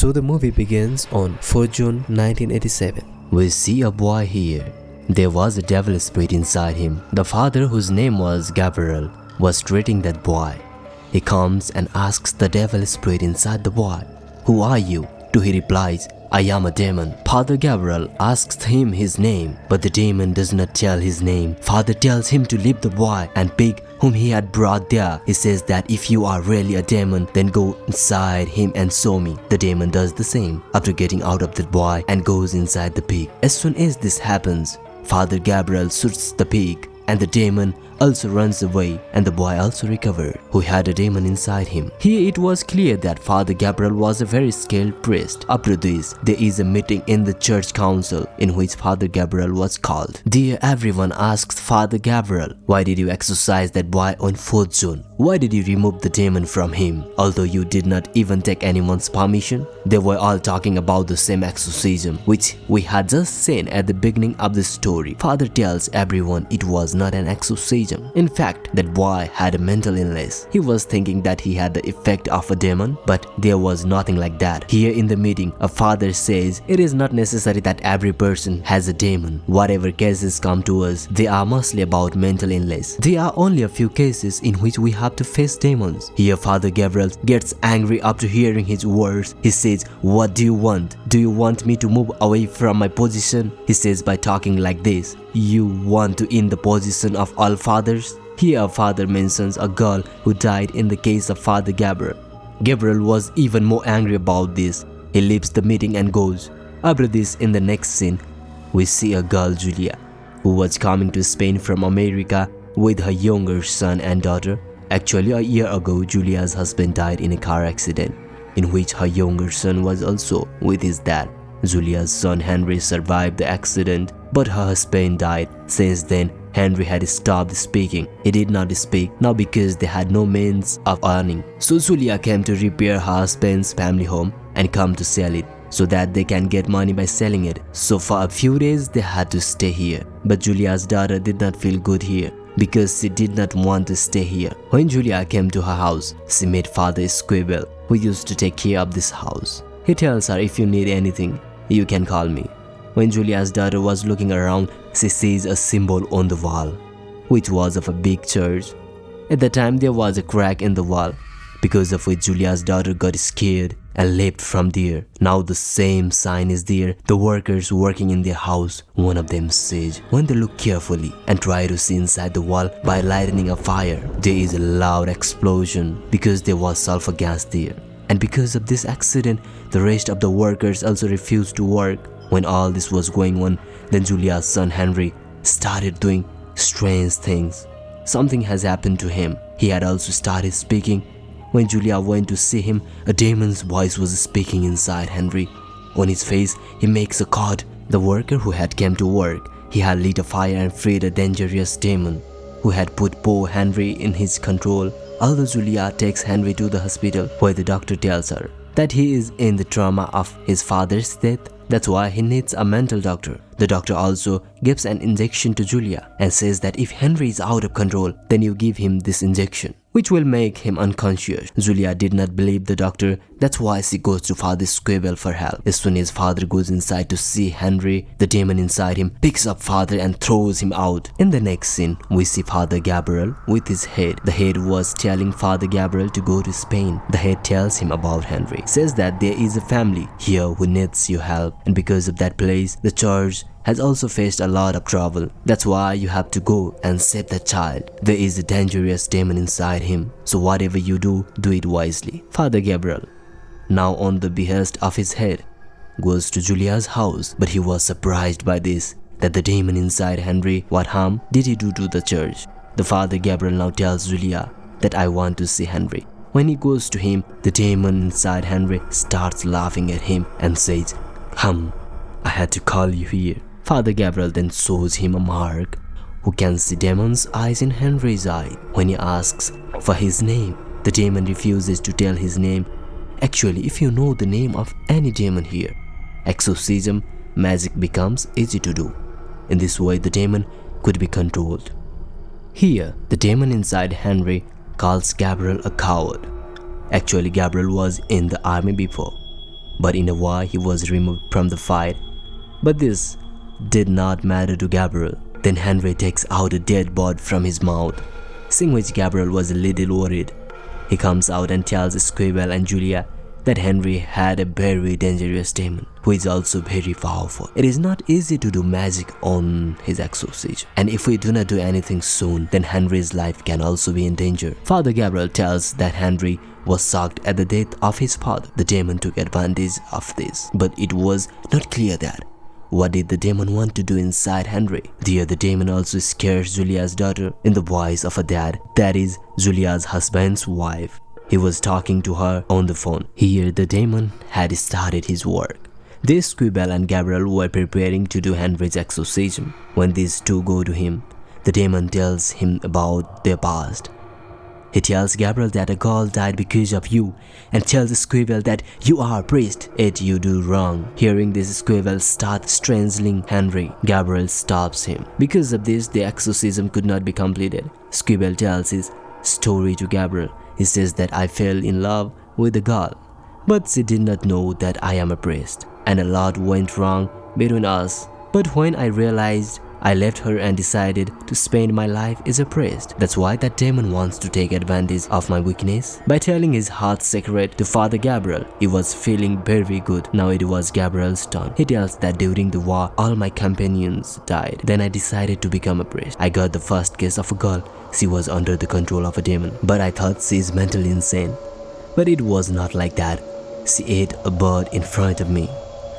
So the movie begins on 4 June 1987. We see a boy here. There was a devil spirit inside him. The father, whose name was Gabriel, was treating that boy. He comes and asks the devil spirit inside the boy, "Who are you?" To he replies, "I am a demon." Father Gabriel asks him his name, but the demon does not tell his name. Father tells him to leave the boy and pig whom he had brought there. He says that if you are really a demon, then go inside him and show me. The demon does the same after getting out of the boy and goes inside the pig. As soon as this happens, Father Gabriel shoots the pig and the demon also runs away, and the boy also recovered, who had a demon inside him. Here it was clear that Father Gabriel was a very skilled priest. After this, there is a meeting in the church council in which Father Gabriel was called. There everyone asks Father Gabriel, "Why did you exorcise that boy on 4th June? Why did you remove the demon from him, although you did not even take anyone's permission?" They were all talking about the same exorcism, which we had just seen at the beginning of the story. Father tells everyone it was not an exorcism. In fact, that boy had a mental illness. He was thinking that he had the effect of a demon, but there was nothing like that. Here in the meeting, a father says it is not necessary that every person has a demon. Whatever cases come to us, they are mostly about mental illness. There are only a few cases in which we have to face demons. Here Father Gabriel gets angry after hearing his words. He says, "What do you want? Do you want me to move away from my position?" He says by talking like this, "You want to in the position of all fathers?" Here a father mentions a girl who died in the case of Father Gabriel. Gabriel was even more angry about this. He leaves the meeting and goes. After this, in the next scene, we see a girl, Julia, who was coming to Spain from America with her younger son and daughter. Actually, a year ago, Julia's husband died in a car accident, in which her younger son was also with his dad. Julia's son Henry survived the accident, but her husband died. Since then, Henry had stopped speaking. He did not speak now because they had no means of earning. So Julia came to repair her husband's family home and come to sell it so that they can get money by selling it. So for a few days they had to stay here. But Julia's daughter did not feel good here because she did not want to stay here. When Julia came to her house, she met Father Squibble, who used to take care of this house. He tells her, "If you need anything, you can call me." When Julia's daughter was looking around, she sees a symbol on the wall, which was of a big church. At the time, there was a crack in the wall, because of which Julia's daughter got scared and leapt from there. Now the same sign is there. The workers working in their house, one of them says, when they look carefully and try to see inside the wall by lighting a fire, there is a loud explosion because there was sulfur gas there. And because of this accident, the rest of the workers also refused to work. When all this was going on, then Julia's son Henry started doing strange things. Something has happened to him. He had also started speaking. When Julia went to see him, a demon's voice was speaking inside Henry. On his face, he makes a cord. The worker who had come to work, he had lit a fire and freed a dangerous demon who had put poor Henry in his control. Although Julia takes Henry to the hospital, where the doctor tells her that he is in the trauma of his father's death. That's why he needs a mental doctor. The doctor also gives an injection to Julia and says that if Henry is out of control, then you give him this injection, which will make him unconscious. Julia did not believe the doctor. That's why she goes to Father Squibble for help. As soon as Father goes inside to see Henry, the demon inside him picks up Father and throws him out. In the next scene, we see Father Gabriel with his head. The head was telling Father Gabriel to go to Spain. The head tells him about Henry, says that there is a family here who needs your help, and because of that place, the church has also faced a lot of trouble. That's why you have to go and save that child. There is a dangerous demon inside him, so whatever you do, do it wisely. Father Gabriel, now on the behest of his head, goes to Julia's house, but he was surprised by this, that the demon inside Henry, what harm did he do to the church? The Father Gabriel now tells Julia that I want to see Henry. When he goes to him, the demon inside Henry starts laughing at him and says, "Come, I had to call you here." Father Gabriel then shows him a mark who can see demon's eyes in Henry's eye. When he asks for his name, the demon refuses to tell his name. Actually, if you know the name of any demon here, exorcism magic becomes easy to do. In this way, the demon could be controlled. Here, the demon inside Henry calls Gabriel a coward. Actually, Gabriel was in the army before. but in a while he was removed from the fight. But this did not matter to Gabriel. Then Henry takes out a dead bird from his mouth, seeing which Gabriel was a little worried. He comes out and tells Squibble and Julia that Henry had a very dangerous demon who is also very powerful. It is not easy to do magic on his exorcism, and if we do not do anything soon, then Henry's life can also be in danger. Father Gabriel tells that Henry was shocked at the death of his father. The demon took advantage of this, but it was not clear that what did the demon want to do inside Henry. There, the demon also scares Julia's daughter in the voice of a dad, that is Julia's husband's wife. He was talking to her on the phone. Here, the demon had started his work. This Squibble and Gabriel were preparing to do Henry's exorcism. When these two go to him, the demon tells him about their past. He tells Gabriel that a girl died because of you and tells Squibble that you are a priest, yet you do wrong. Hearing this, Squibble starts strangling Henry. Gabriel stops him. Because of this, the exorcism could not be completed. Squibble tells his story to Gabriel. He says that I fell in love with the girl, but she did not know that I am a priest, and a lot went wrong between us. But when I realized, I left her and decided to spend my life as a priest. That's why that demon wants to take advantage of my weakness. By telling his heart's secret to Father Gabriel, he was feeling very good. Now it was Gabriel's turn. He tells that during the war, all my companions died. Then I decided to become a priest. I got the first case of a girl. She was under the control of a demon, but I thought she is mentally insane. But it was not like that. She ate a bird in front of me.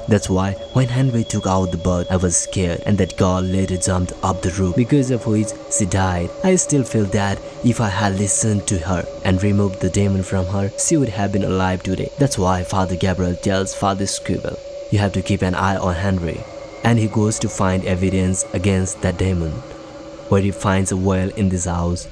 That's why when Henry took out the bird, I was scared, and that girl later jumped up the roof, because of which she died. I still feel that if I had listened to her and removed the demon from her, she would have been alive today. That's why Father Gabriel tells Father Squibble, you have to keep an eye on Henry. And he goes to find evidence against that demon, where he finds a well in this house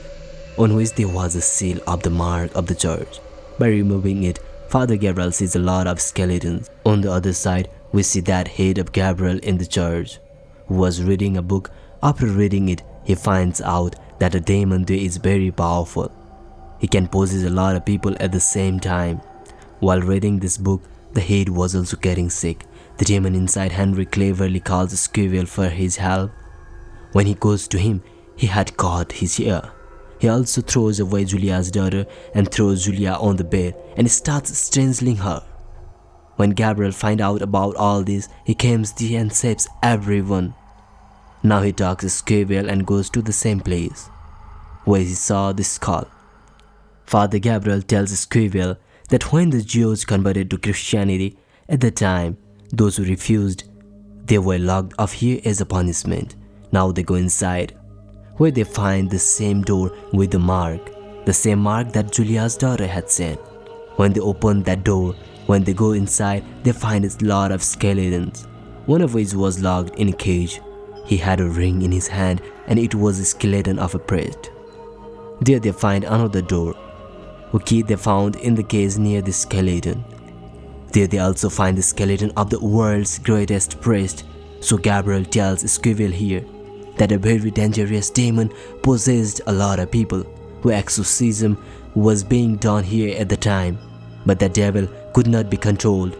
on which there was a seal of the mark of the church. By removing it, Father Gabriel sees a lot of skeletons. On the other side, we see that head of Gabriel in the church, who was reading a book. After reading it, he finds out that the demon there is very powerful. He can possess a lot of people at the same time. While reading this book, the head was also getting sick. The demon inside Henry cleverly calls Squibble for his help. When he goes to him, he had caught his ear. He also throws away Julia's daughter and throws Julia on the bed and starts strangling her. When Gabriel finds out about all this, he comes there and saves everyone. Now he talks to Squibble and goes to the same place where he saw the skull. Father Gabriel tells Squibble that when the Jews converted to Christianity, at the time, those who refused, they were locked up here as a punishment. Now they go inside, where they find the same door with the same mark that Julia's daughter had seen. When they open that door, when they go inside, they find a lot of skeletons, one of which was locked in a cage. He had a ring in his hand and it was a skeleton of a priest. There they find another door, whose key they found in the cage near the skeleton. There they also find the skeleton of the world's greatest priest. So Gabriel tells Squibble here that a very dangerous demon possessed a lot of people, whose exorcism was being done here at the time. But the devil could not be controlled,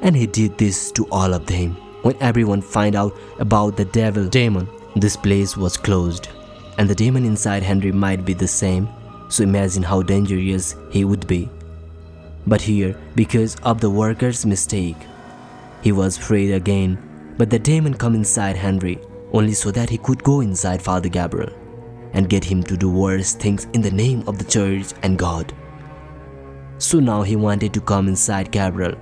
and he did this to all of them. When everyone found out about the demon, this place was closed, and the demon inside Henry might be the same, so imagine how dangerous he would be. But here, because of the worker's mistake, he was freed again, but the demon come inside Henry only so that he could go inside Father Gabriel and get him to do worse things in the name of the church and God. So now he wanted to come inside Gabriel.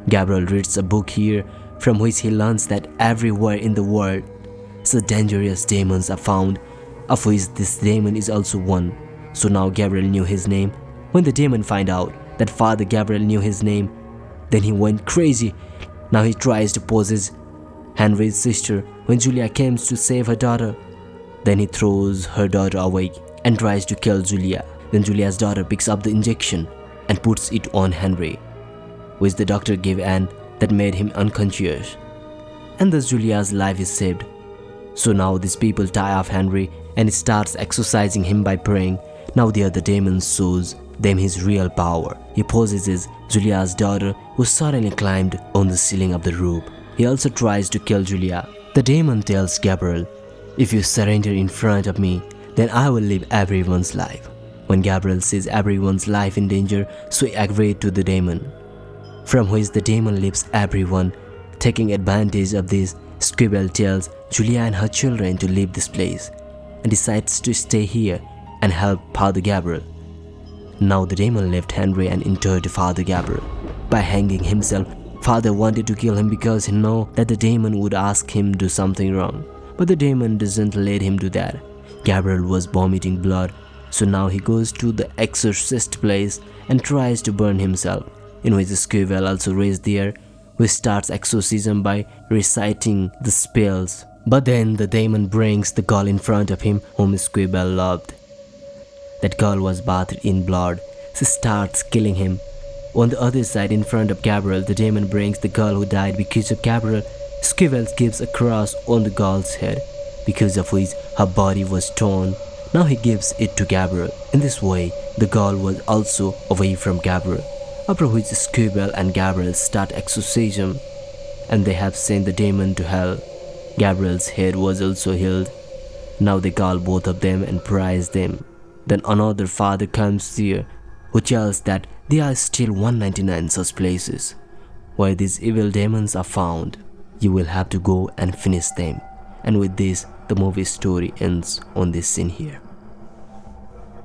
Gabriel reads a book here from which he learns that everywhere in the world, such dangerous demons are found, of which this demon is also one. So now Gabriel knew his name. When the demon find out that Father Gabriel knew his name, then he went crazy. Now he tries to possess Henry's sister when Julia comes to save her daughter. Then he throws her daughter away and tries to kill Julia. Then Julia's daughter picks up the injection and puts it on Henry, which the doctor gave and that made him unconscious. And thus Julia's life is saved. So now these people tie off Henry and starts exorcising him by praying. Now the other demon shows them his real power. He possesses Julia's daughter, who suddenly climbed on the ceiling of the roof. He also tries to kill Julia. The demon tells Gabriel, "If you surrender in front of me, then I will live everyone's life." When Gabriel sees everyone's life in danger, so he agreed to the demon, from which the demon leaves everyone. Taking advantage of this, Squibble tells Julia and her children to leave this place and decides to stay here and help Father Gabriel. Now the demon left Henry and interred Father Gabriel. By hanging himself, Father wanted to kill him because he knew that the demon would ask him to do something wrong. But the demon doesn't let him do that. Gabriel was vomiting blood, so now he goes to the Exorcist place and tries to burn himself, in which Squibble also reaches there, which starts exorcism by reciting the spells. But then the demon brings the girl in front of him whom Squibble loved. That girl was bathed in blood. She starts killing him. On the other side, in front of Gabriel, the demon brings the girl who died because of Gabriel. Squibble gives a cross on the girl's head, because of which her body was torn. Now he gives it to Gabriel. In this way, the girl was also away from Gabriel. After which Squibble and Gabriel start exorcism, and they have sent the demon to hell. Gabriel's head was also healed. Now they call both of them and praise them. Then another father comes here, who tells that there are still 199 such places where these evil demons are found. You will have to go and finish them. And with this, the movie story ends on this scene here.